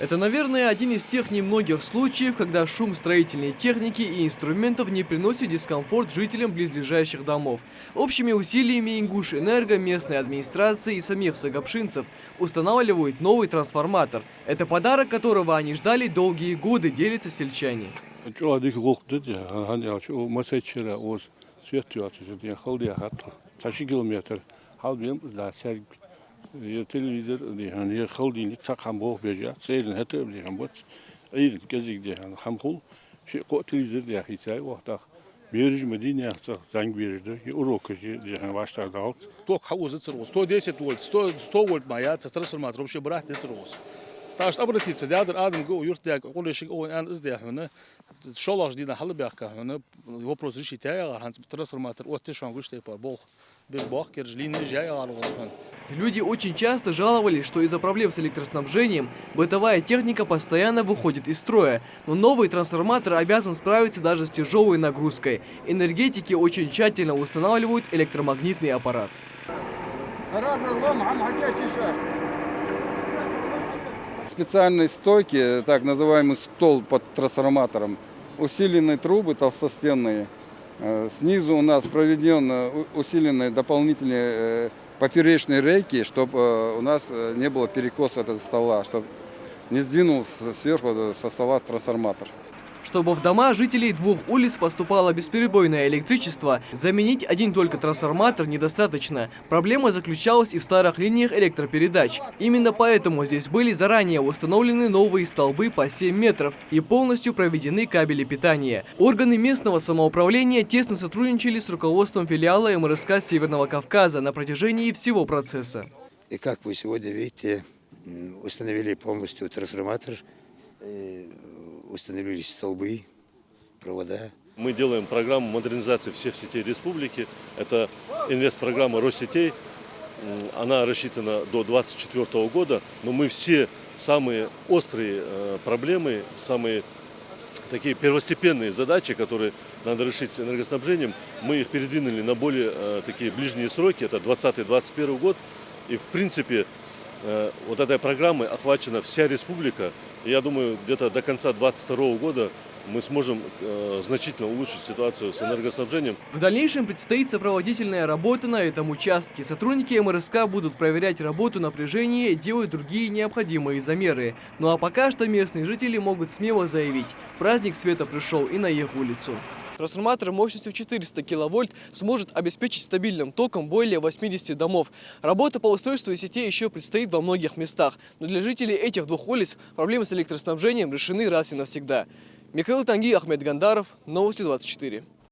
Это, наверное, один из тех немногих случаев, когда шум строительной техники и инструментов не приносит дискомфорт жителям близлежащих домов. Общими усилиями Ингушэнерго, местной администрации и самих сагапшинцев устанавливают новый трансформатор. Это подарок, которого они ждали долгие годы, делятся сельчане. Televizor yani khaldinlik çakam boğ beja seyrin hete bilgan bot ayın gezigde yani hamkul şey ko televizor ya hitsay vaqta бережь медине занг бережді урок yani başlarda alt ток хаузы цирроз 110 вольт 100 вольт маяц трансформатор вообще брать не цирроз таш обратиться дядер адам го юртяк колешик он ан издяхны шолаш дина халбяка хны вопрос решить я ханс трансформатор от тишан гуштей пар бол без бог кержлин не жая аргосхан. Люди очень часто жаловались, что из-за проблем с электроснабжением бытовая техника постоянно выходит из строя. Но новый трансформатор обязан справиться даже с тяжелой нагрузкой. Энергетики очень тщательно устанавливают электромагнитный аппарат. Специальные стойки, так называемый стол под трансформатором, усиленные трубы толстостенные. Снизу у нас проведен усиленные дополнительные поперечные рейки, чтобы у нас не было перекоса этого стола, чтобы не сдвинулся сверху со стола трансформатор. Чтобы в дома жителей двух улиц поступало бесперебойное электричество, заменить один только трансформатор недостаточно. Проблема заключалась и в старых линиях электропередач. Именно поэтому здесь были заранее установлены новые столбы по 7 метров и полностью проведены кабели питания. Органы местного самоуправления тесно сотрудничали с руководством филиала МРСК Северного Кавказа на протяжении всего процесса. И как вы сегодня видите, установили полностью трансформатор, установились столбы, провода. Мы делаем программу модернизации всех сетей республики. Это инвестпрограмма Россетей. Она рассчитана до 2024 года. Но мы все самые острые проблемы, самые такие первостепенные задачи, которые надо решить с энергоснабжением, мы их передвинули на более такие ближние сроки. Это 2020-2021 год. И в принципе вот этой программой охвачена вся республика. И я думаю, где-то до конца 2022 года мы сможем значительно улучшить ситуацию с энергоснабжением. В дальнейшем предстоит сопроводительная работа на этом участке. Сотрудники МРСК будут проверять работу напряжения и делать другие необходимые замеры. Ну а пока что местные жители могут смело заявить, праздник света пришел и на их улицу. Трансформатор мощностью 400 киловольт сможет обеспечить стабильным током более 80 домов. Работа по устройству сетей еще предстоит во многих местах. Но для жителей этих двух улиц проблемы с электроснабжением решены раз и навсегда. Михаил Танги, Ахмед Гандаров, Новости 24.